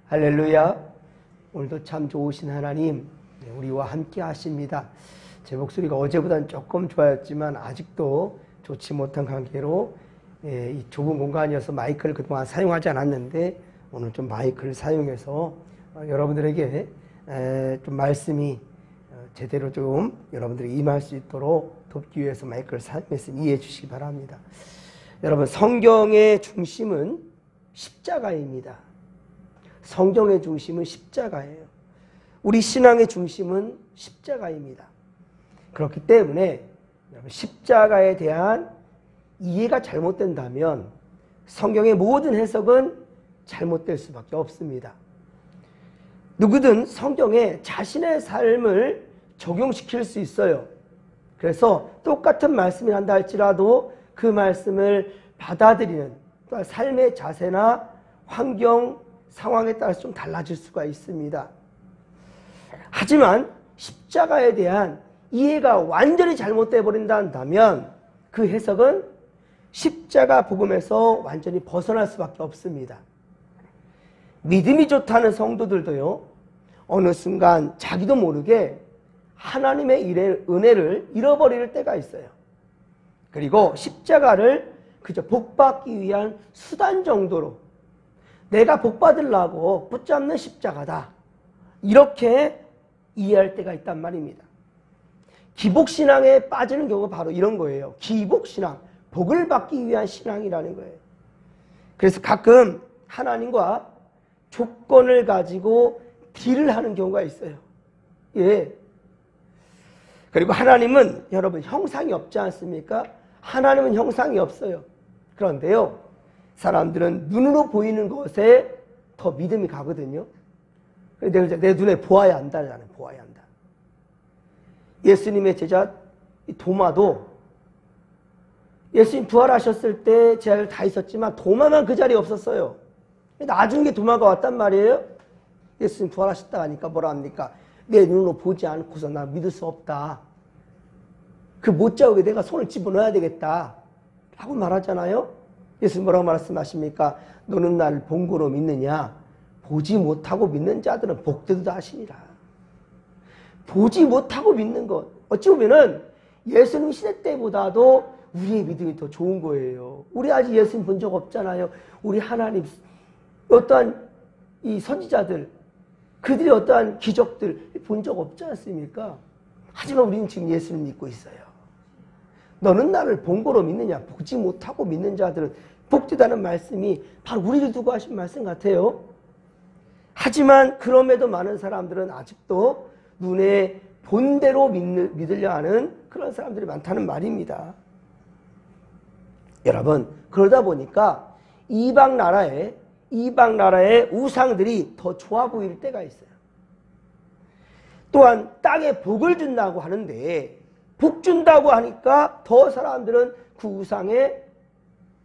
할렐루야. 오늘도 참 좋으신 하나님 우리와 함께 하십니다. 제 목소리가 어제보다는 조금 좋아졌지만 아직도 좋지 못한 관계로 이 좁은 공간이어서 마이크를 그동안 사용하지 않았는데 오늘 좀 마이크를 사용해서 여러분들에게 좀 말씀이 제대로 좀 여러분들이 임할 수 있도록 돕기 위해서 마이크를 사용했으니 이해해 주시기 바랍니다. 여러분, 성경의 중심은 십자가입니다. 성경의 중심은 십자가예요. 우리 신앙의 중심은 십자가입니다. 그렇기 때문에 십자가에 대한 이해가 잘못된다면 성경의 모든 해석은 잘못될 수밖에 없습니다. 누구든 성경에 자신의 삶을 적용시킬 수 있어요. 그래서 똑같은 말씀이 한다 할지라도 그 말씀을 받아들이는 또 삶의 자세나 환경, 상황에 따라서 좀 달라질 수가 있습니다. 하지만 십자가에 대한 이해가 완전히 잘못되어 버린다면 그 해석은 십자가 복음에서 완전히 벗어날 수밖에 없습니다. 믿음이 좋다는 성도들도요, 어느 순간 자기도 모르게 하나님의 은혜를 잃어버릴 때가 있어요. 그리고 십자가를 그저 복받기 위한 수단 정도로 내가 복받으려고 붙잡는 십자가다, 이렇게 이해할 때가 있단 말입니다. 기복신앙에 빠지는 경우가 바로 이런 거예요. 기복신앙, 복을 받기 위한 신앙이라는 거예요. 그래서 가끔 하나님과 조건을 가지고 딜을 하는 경우가 있어요. 예. 그리고 하나님은 여러분 형상이 없지 않습니까? 하나님은 형상이 없어요. 그런데요, 사람들은 눈으로 보이는 것에 더 믿음이 가거든요. 내 눈에 보아야 한다잖아요. 보아야 한다. 예수님의 제자 도마도 예수님 부활하셨을 때 제자들 다 있었지만 도마만 그 자리에 없었어요. 나중에 도마가 왔단 말이에요. 예수님 부활하셨다 하니까 뭐라 합니까? 내 눈으로 보지 않고서 나 믿을 수 없다. 그 못 자국에 내가 손을 집어넣어야 되겠다 라고 말하잖아요. 예수님 뭐라고 말씀하십니까? 너는 나를 본 거로 믿느냐? 보지 못하고 믿는 자들은 복되도다 하시니라. 보지 못하고 믿는 것, 어찌 보면은 예수님 시대 때보다도 우리의 믿음이 더 좋은 거예요. 우리 아직 예수님 본 적 없잖아요. 우리 하나님 어떠한 이 선지자들, 그들이 어떠한 기적들 본 적 없지 않습니까? 하지만 우리는 지금 예수님 믿고 있어요. 너는 나를 본 거로 믿느냐? 보지 못하고 믿는 자들은 복되다는 말씀이 바로 우리를 두고 하신 말씀 같아요. 하지만 그럼에도 많은 사람들은 아직도 눈에 본 대로 믿으려 하는 그런 사람들이 많다는 말입니다. 여러분, 그러다 보니까 이방 나라의 우상들이 더 좋아 보일 때가 있어요. 또한 땅에 복을 준다고 하는데 복 준다고 하니까 더 사람들은 그 우상에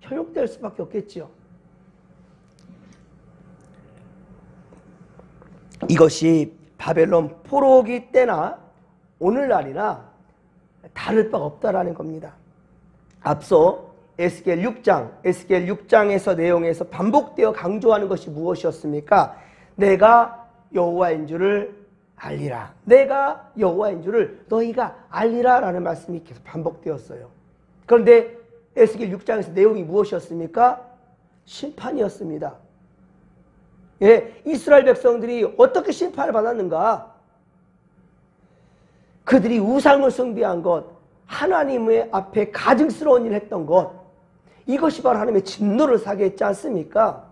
현혹될 수밖에 없겠죠. 이것이 바벨론 포로기 때나 오늘날이나 다를 바가 없다라는 겁니다. 앞서 에스겔 6장에서 내용에서 반복되어 강조하는 것이 무엇이었습니까? 내가 여호와인 줄을 알리라. 내가 여호와인 줄을 너희가 알리라 라는 말씀이 계속 반복되었어요. 그런데 에스겔 6장에서 내용이 무엇이었습니까? 심판이었습니다. 예, 이스라엘 백성들이 어떻게 심판을 받았는가? 그들이 우상을 숭배한 것, 하나님의 앞에 가증스러운 일을 했던 것, 이것이 바로 하나님의 진노를 사게 했지 않습니까?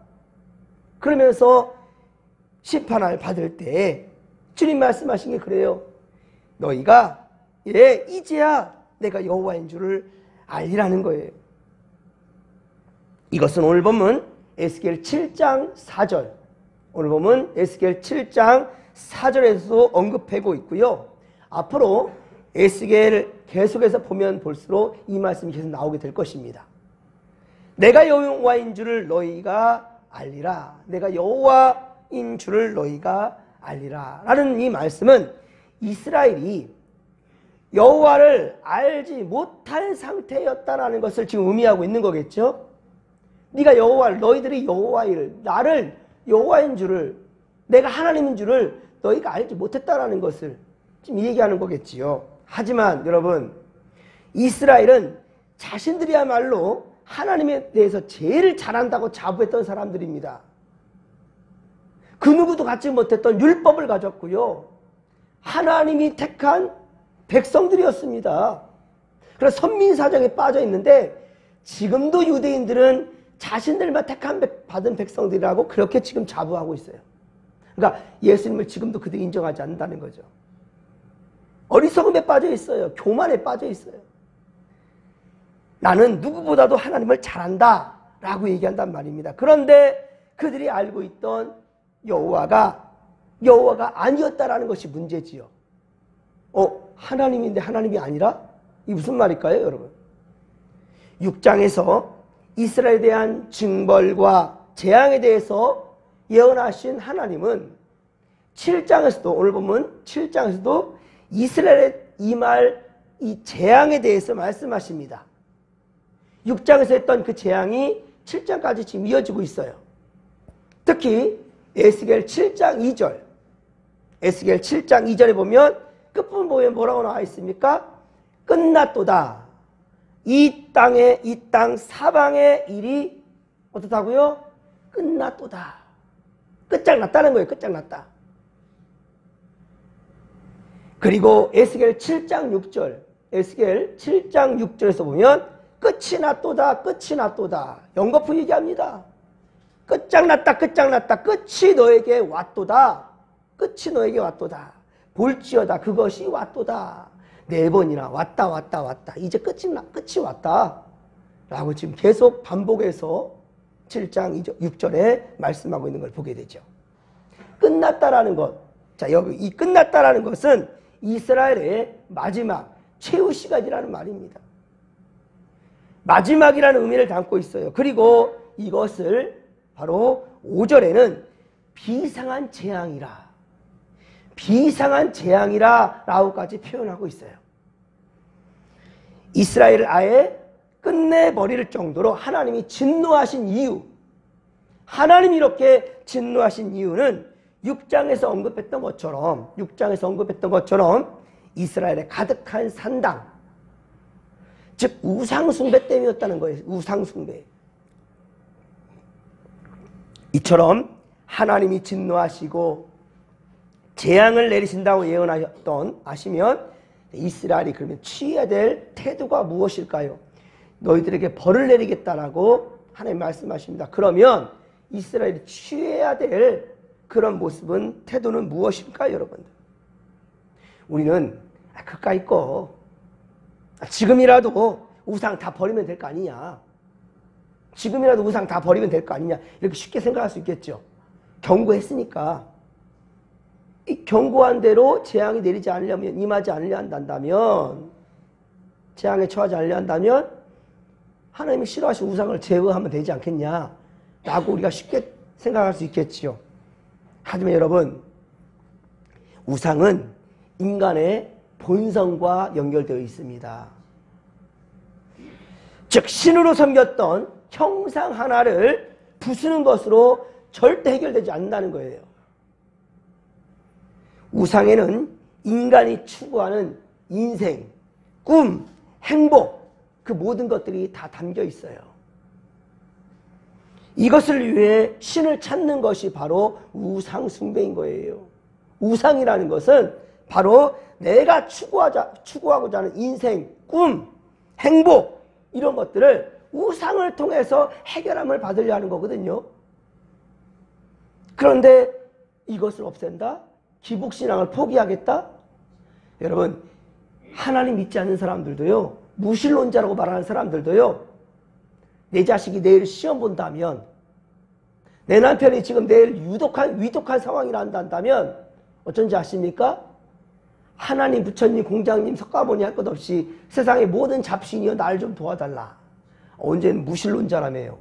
그러면서 심판을 받을 때 주님 말씀하신 게 그래요. 너희가 이제야 내가 여호와인 줄을 알리라는 거예요. 이것은 오늘 보면 에스겔 7장 4절, 오늘 보면 에스겔 7장 4절에서 언급하고 있고요. 앞으로 에스겔을 계속해서 보면 볼수록 이 말씀이 계속 나오게 될 것입니다. 내가 여호와인 줄을 너희가 알리라. 내가 여호와인 줄을 너희가 알리라 라는 이 말씀은 이스라엘이 여호와를 알지 못할 상태였다라는 것을 지금 의미하고 있는 거겠죠. 네가 여호와를, 너희들이 여호와를, 나를 여호와인 줄을 내가 하나님인 줄을 너희가 알지 못했다라는 것을 지금 얘기하는 거겠지요. 하지만 여러분, 이스라엘은 자신들이야말로 하나님에 대해서 제일 잘한다고 자부했던 사람들입니다. 그 누구도 갖지 못했던 율법을 가졌고요. 하나님이 택한 백성들이었습니다. 그래서 선민사정에 빠져 있는데 지금도 유대인들은 자신들만 택한 받은 백성들이라고 그렇게 지금 자부하고 있어요. 그러니까 예수님을 지금도 그들이 인정하지 않는다는 거죠. 어리석음에 빠져 있어요. 교만에 빠져 있어요. 나는 누구보다도 하나님을 잘한다 라고 얘기한단 말입니다. 그런데 그들이 알고 있던 여호와가 아니었다라는 것이 문제지요. 하나님인데 하나님이 아니라? 이게 무슨 말일까요, 여러분? 6장에서 이스라엘에 대한 징벌과 재앙에 대해서 예언하신 하나님은 7장에서도, 오늘 보면 7장에서도 이스라엘에 임할 이 재앙에 대해서 말씀하십니다. 6장에서 했던 그 재앙이 7장까지 지금 이어지고 있어요. 특히 에스겔 7장 2절, 에스겔 7장 2절에 보면 끝부분 보면 뭐라고 나와 있습니까? 끝났도다. 이 땅 사방의 일이 어떻다고요? 끝났도다. 끝장났다는 거예요. 끝장났다. 그리고 에스겔 7장 6절, 에스겔 7장 6절에서 보면 끝이 났도다. 끝이 났도다. 연거푸 얘기합니다. 끝장났다. 끝장났다. 끝이 너에게 왔도다. 끝이 너에게 왔도다. 볼지어다. 그것이 왔도다. 4번이나 왔다 왔다 왔다. 이제 끝이 왔다. 라고 지금 계속 반복해서 7장 6절에 말씀하고 있는 걸 보게 되죠. 끝났다라는 것. 자, 여기 이 끝났다라는 것은 이스라엘의 마지막 최후 시간이라는 말입니다. 마지막이라는 의미를 담고 있어요. 그리고 이것을 바로 5절에는 비상한 재앙이라, 비상한 재앙이라 라고까지 표현하고 있어요. 이스라엘을 아예 끝내버릴 정도로 하나님이 진노하신 이유, 하나님이 이렇게 진노하신 이유는 6장에서 언급했던 것처럼 이스라엘의 가득한 산당, 즉 우상숭배 때문이었다는 거예요. 우상숭배. 이처럼 하나님이 진노하시고 재앙을 내리신다고 아시면 이스라엘이 그러면 취해야 될 태도가 무엇일까요? 너희들에게 벌을 내리겠다라고 하나님 말씀하십니다. 그러면 이스라엘이 취해야 될 그런 모습은, 태도는 무엇일까요, 여러분들? 우리는 그까이 거 지금이라도 우상 다 버리면 될 거 아니냐, 지금이라도 우상 다 버리면 될 거 아니냐, 이렇게 쉽게 생각할 수 있겠죠. 경고했으니까. 이 경고한 대로 재앙이 내리지 않으려면, 임하지 않으려 한다면, 재앙에 처하지 않으려 한다면 하나님이 싫어하신 우상을 제거하면 되지 않겠냐 라고 우리가 쉽게 생각할 수 있겠지요. 하지만 여러분, 우상은 인간의 본성과 연결되어 있습니다. 즉 신으로 섬겼던 형상 하나를 부수는 것으로 절대 해결되지 않는다는 거예요. 우상에는 인간이 추구하는 인생, 꿈, 행복, 그 모든 것들이 다 담겨 있어요. 이것을 위해 신을 찾는 것이 바로 우상 숭배인 거예요. 우상이라는 것은 바로 내가 추구하고자 하는 인생, 꿈, 행복, 이런 것들을 우상을 통해서 해결함을 받으려 하는 거거든요. 그런데 이것을 없앤다? 기복신앙을 포기하겠다? 여러분, 하나님 믿지 않는 사람들도요, 무신론자라고 말하는 사람들도요, 내 자식이 내일 시험 본다면, 내 남편이 지금 내일 위독한 상황이라 한다면 어쩐지 아십니까? 하나님, 부처님, 공장님, 석가모니 할 것 없이 세상의 모든 잡신이여 날 좀 도와달라. 언제는 무신론자라며요.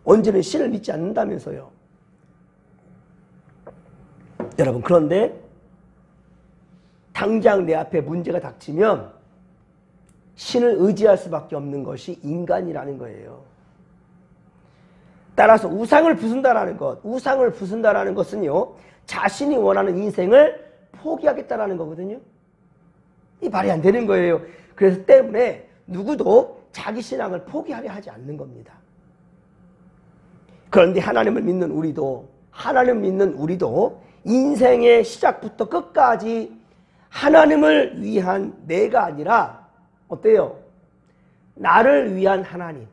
언제는 신을 믿지 않는다면서요. 여러분, 그런데 당장 내 앞에 문제가 닥치면 신을 의지할 수밖에 없는 것이 인간이라는 거예요. 따라서 우상을 부순다라는 것, 우상을 부순다라는 것은요, 자신이 원하는 인생을 포기하겠다라는 거거든요. 이 말이 안 되는 거예요. 그래서 때문에 누구도 자기 신앙을 포기하려 하지 않는 겁니다. 그런데 하나님을 믿는 우리도 인생의 시작부터 끝까지 하나님을 위한 내가 아니라 어때요? 나를 위한 하나님.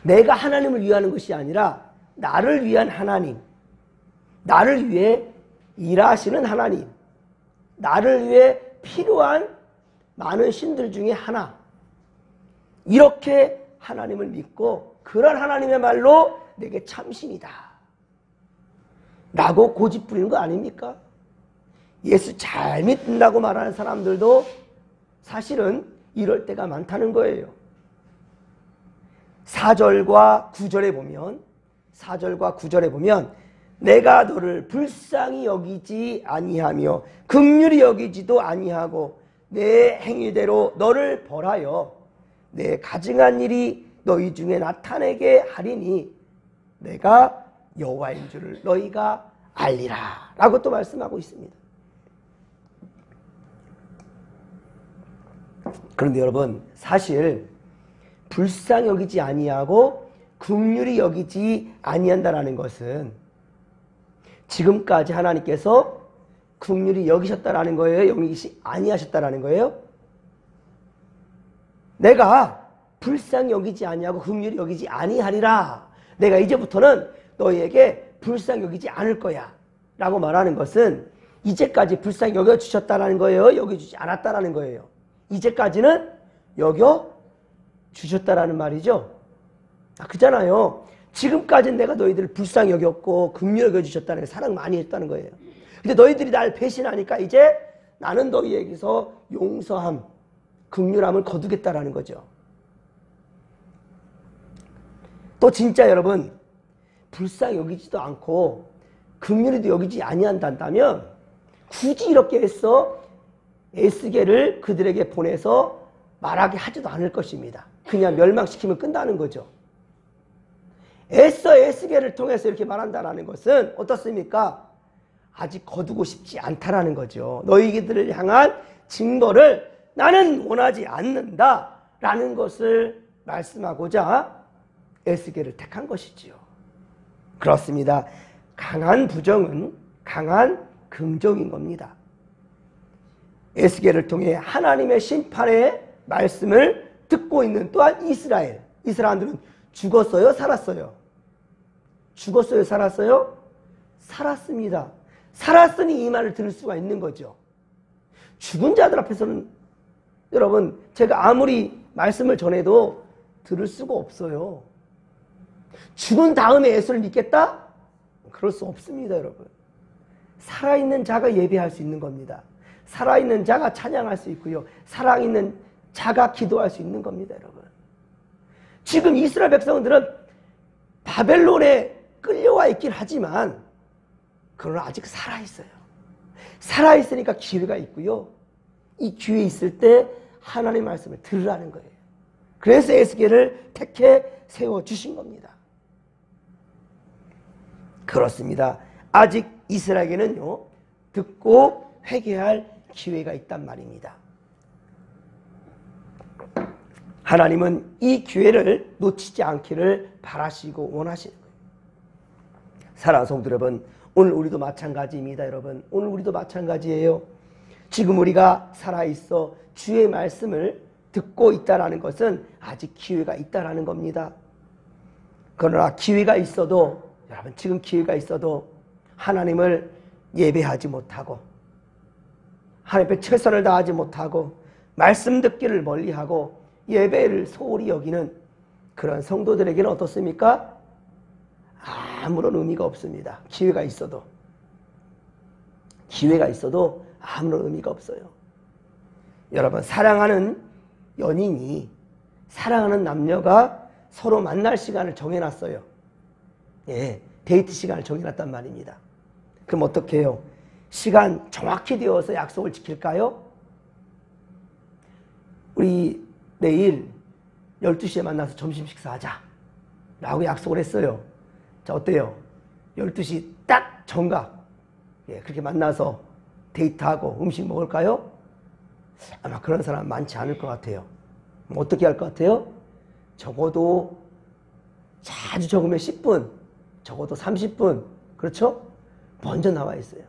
내가 하나님을 위하는 것이 아니라 나를 위한 하나님. 나를 위해 일하시는 하나님. 나를 위해 필요한 많은 신들 중에 하나. 이렇게 하나님을 믿고 그런 하나님의 말로 내게 참신이다 라고 고집 부리는 거 아닙니까? 예수 잘 믿는다고 말하는 사람들도 사실은 이럴 때가 많다는 거예요. 4절과 9절에 보면 내가 너를 불쌍히 여기지 아니하며 긍휼히 여기지도 아니하고 내 행위대로 너를 벌하여 내 가증한 일이 너희 중에 나타내게 하리니 내가 여호와인 줄을 너희가 알리라 라고 또 말씀하고 있습니다. 그런데 여러분, 사실 불쌍히 여기지 아니하고 긍휼히 여기지 아니한다라는 것은 지금까지 하나님께서 긍휼히 여기셨다라는 거예요? 여기지 아니하셨다라는 거예요? 내가 불쌍히 여기지 아니하고 긍휼히 여기지 아니하리라. 내가 이제부터는 너희에게 불쌍히 여기지 않을 거야 라고 말하는 것은 이제까지 불쌍히 여겨주셨다라는 거예요? 여겨주지 않았다라는 거예요? 이제까지는 여겨주셨다라는 말이죠. 그잖아요. 지금까지는 내가 너희들을 불쌍히 여겼고 긍휼히 여겨주셨다는 게 사랑 많이 했다는 거예요. 근데 너희들이 날 배신하니까 이제 나는 너희에게서 용서함, 긍휼함을 거두겠다라는 거죠. 또 진짜 여러분, 불쌍히 여기지도 않고 긍휼히도 여기지 아니한다면 굳이 이렇게 해서 에스겔을 그들에게 보내서 말하게 하지도 않을 것입니다. 그냥 멸망시키면 끝나는 거죠. 애써 에스겔을 통해서 이렇게 말한다는 것은 어떻습니까? 아직 거두고 싶지 않다라는 거죠. 너희들을 향한 징벌을 나는 원하지 않는다라는 것을 말씀하고자 에스겔을 택한 것이지요. 그렇습니다. 강한 부정은 강한 긍정인 겁니다. 에스겔을 통해 하나님의 심판의 말씀을 듣고 있는 또한 이스라엘. 이 사람들은 죽었어요? 살았어요? 죽었어요? 살았어요? 살았습니다. 살았으니 이 말을 들을 수가 있는 거죠. 죽은 자들 앞에서는 여러분, 제가 아무리 말씀을 전해도 들을 수가 없어요. 죽은 다음에 예수를 믿겠다? 그럴 수 없습니다, 여러분. 살아있는 자가 예배할 수 있는 겁니다. 살아있는 자가 찬양할 수 있고요. 살아있는 자가 기도할 수 있는 겁니다, 여러분. 지금 이스라엘 백성들은 바벨론에 끌려와 있긴 하지만 그러나 아직 살아있어요. 살아있으니까 기회가 있고요. 이 기회 있을 때 하나님의 말씀을 들으라는 거예요. 그래서 에스겔을 택해 세워주신 겁니다. 그렇습니다. 아직 이스라엘에게는요, 듣고 회개할 기회가 있단 말입니다. 하나님은 이 기회를 놓치지 않기를 바라시고 원하시는 거예요. 사랑하는 성도 여러분, 오늘 우리도 마찬가지입니다. 여러분, 오늘 우리도 마찬가지예요. 지금 우리가 살아있어 주의 말씀을 듣고 있다는 것은 아직 기회가 있다는 겁니다. 그러나 기회가 있어도, 여러분, 지금 기회가 있어도 하나님을 예배하지 못하고 하나님 앞에 최선을 다하지 못하고 말씀 듣기를 멀리하고 예배를 소홀히 여기는 그런 성도들에게는 어떻습니까? 아무런 의미가 없습니다. 기회가 있어도 아무런 의미가 없어요. 여러분, 사랑하는 연인이, 사랑하는 남녀가 서로 만날 시간을 정해놨어요. 예, 데이트 시간을 정해놨단 말입니다. 그럼 어떻게 해요? 시간 정확히 되어서 약속을 지킬까요? 우리 내일 12시에 만나서 점심 식사하자. 라고 약속을 했어요. 자, 어때요? 12시 딱 정각. 예, 그렇게 만나서 데이트하고 음식 먹을까요? 아마 그런 사람 많지 않을 것 같아요. 어떻게 할 것 같아요? 적어도 자주 적으면 10분, 적어도 30분, 그렇죠? 먼저 나와 있어요.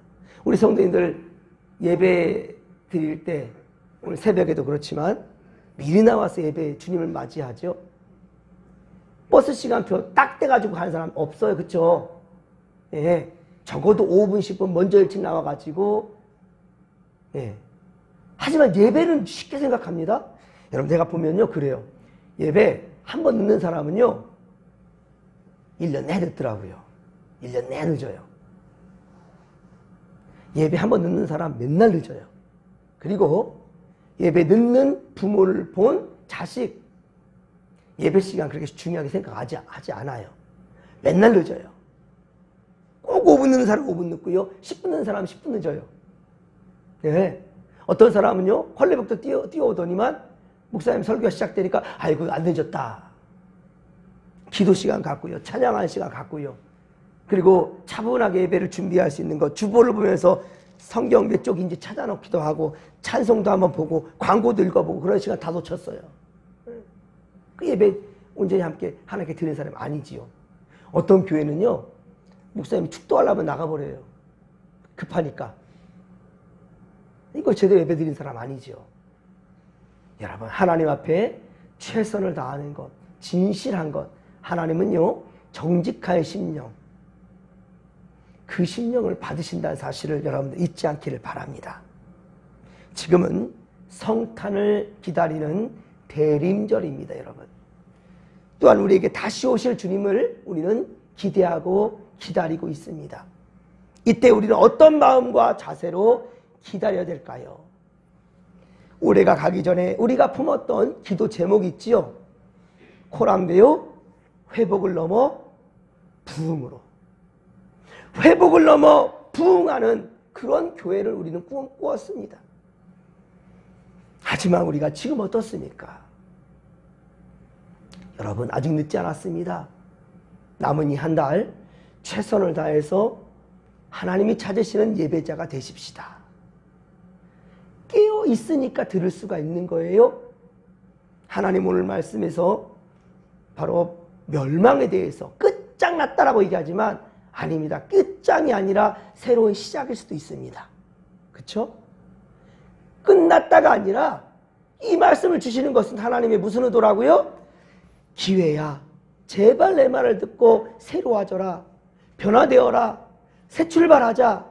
우리 성도님들 예배 드릴 때, 오늘 새벽에도 그렇지만 미리 나와서 예배 주님을 맞이하죠. 버스 시간표 딱 떼가지고 가는 사람 없어요. 그렇죠? 예, 적어도 5분, 10분 먼저 일찍 나와가지고, 예. 하지만 예배는 쉽게 생각합니다. 여러분, 내가 보면요, 그래요. 예배 한 번 늦는 사람은요, 1년 내내 늦더라고요. 1년 내내 늦어요. 예배 한 번 늦는 사람 맨날 늦어요. 그리고 예배 늦는 부모를 본 자식, 예배 시간 그렇게 중요하게 생각하지 않아요. 맨날 늦어요. 꼭 5분 늦는 사람 5분 늦고요. 10분 늦는 사람 10분 늦어요. 네. 어떤 사람은요, 헐레복도 뛰어오더니만 목사님 설교가 시작되니까 아이고 안 늦었다. 기도 시간 갖고요. 찬양하는 시간 갖고요. 그리고 차분하게 예배를 준비할 수 있는 것, 주보를 보면서 성경 몇 쪽인지 찾아놓기도 하고 찬송도 한번 보고 광고도 읽어보고 그런 시간 다 놓쳤어요. 그 예배 온전히 함께 하나님께 드리는 사람이 아니지요. 어떤 교회는요, 목사님이 축도하려면 나가버려요. 급하니까. 이거 제대로 예배 드리는 사람 아니죠. 여러분, 하나님 앞에 최선을 다하는 것, 진실한 것, 하나님은요, 정직한 심령, 그 심령을 받으신다는 사실을 여러분들 잊지 않기를 바랍니다. 지금은 성탄을 기다리는 대림절입니다, 여러분. 또한 우리에게 다시 오실 주님을 우리는 기대하고 기다리고 있습니다. 이때 우리는 어떤 마음과 자세로 기다려야 될까요? 올해가 가기 전에 우리가 품었던 기도 제목이 있지요. 코람데요, 회복을 넘어 부흥으로. 회복을 넘어 부흥하는 그런 교회를 우리는 꾸었습니다. 하지만 우리가 지금 어떻습니까? 여러분, 아직 늦지 않았습니다. 남은 이 한 달 최선을 다해서 하나님이 찾으시는 예배자가 되십시다. 깨어 있으니까 들을 수가 있는 거예요. 하나님 오늘 말씀에서 바로 멸망에 대해서 끝장났다라고 얘기하지만 아닙니다. 끝장이 아니라 새로운 시작일 수도 있습니다. 그렇죠? 끝났다가 아니라 이 말씀을 주시는 것은 하나님의 무슨 의도라고요? 기회야. 제발 내 말을 듣고 새로워져라. 변화되어라. 새 출발하자.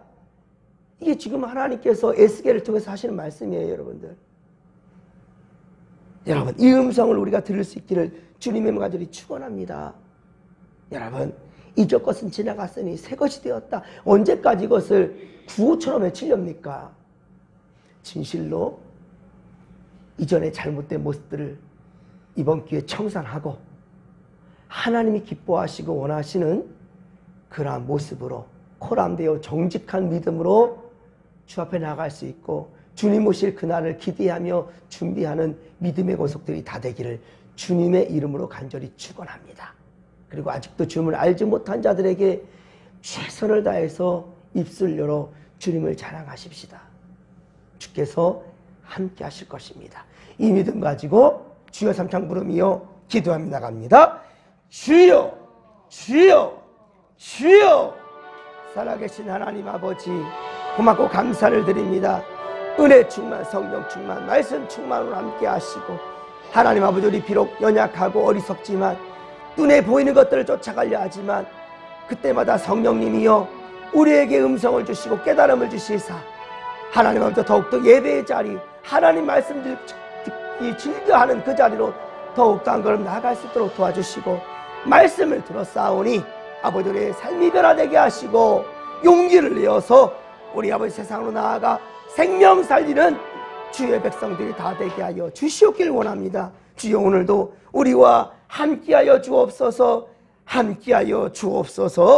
이게 지금 하나님께서 에스겔을 통해서 하시는 말씀이에요, 여러분들. 여러분, 이 음성을 우리가 들을 수 있기를 주님의 간절히 축원합니다. 여러분, 이전 것은 지나갔으니 새 것이 되었다. 언제까지 이것을 구호처럼 외치렵니까? 진실로 이전의 잘못된 모습들을 이번 기회에 청산하고 하나님이 기뻐하시고 원하시는 그러한 모습으로 코람되어 정직한 믿음으로 주 앞에 나갈 수 있고 주님 오실 그날을 기대하며 준비하는 믿음의 권속들이 다 되기를 주님의 이름으로 간절히 축원합니다. 그리고 아직도 주님을 알지 못한 자들에게 최선을 다해서 입술 열어 주님을 자랑하십시다. 주께서 함께 하실 것입니다. 이 믿음 가지고 주여 삼창 부르며 기도하며 나갑니다. 주여, 주여, 주여. 살아계신 하나님 아버지, 고맙고 감사를 드립니다. 은혜 충만, 성령 충만, 말씀 충만으로 함께 하시고 하나님 아버지, 우리 비록 연약하고 어리석지만 눈에 보이는 것들을 쫓아가려 하지만 그때마다 성령님이여 우리에게 음성을 주시고 깨달음을 주시사 하나님 아버지 더욱더 예배의 자리, 하나님 말씀 듣기 즐겨하는 그 자리로 더욱더 한 걸음 나아갈 수 있도록 도와주시고 말씀을 들었사오니 아버지 우리의 삶이 변화되게 하시고 용기를 내어서 우리 아버지 세상으로 나아가 생명 살리는 주의 백성들이 다 되게 하여 주시옵길 원합니다. 주여 오늘도 우리와 함께하여 주옵소서. 함께하여 주옵소서.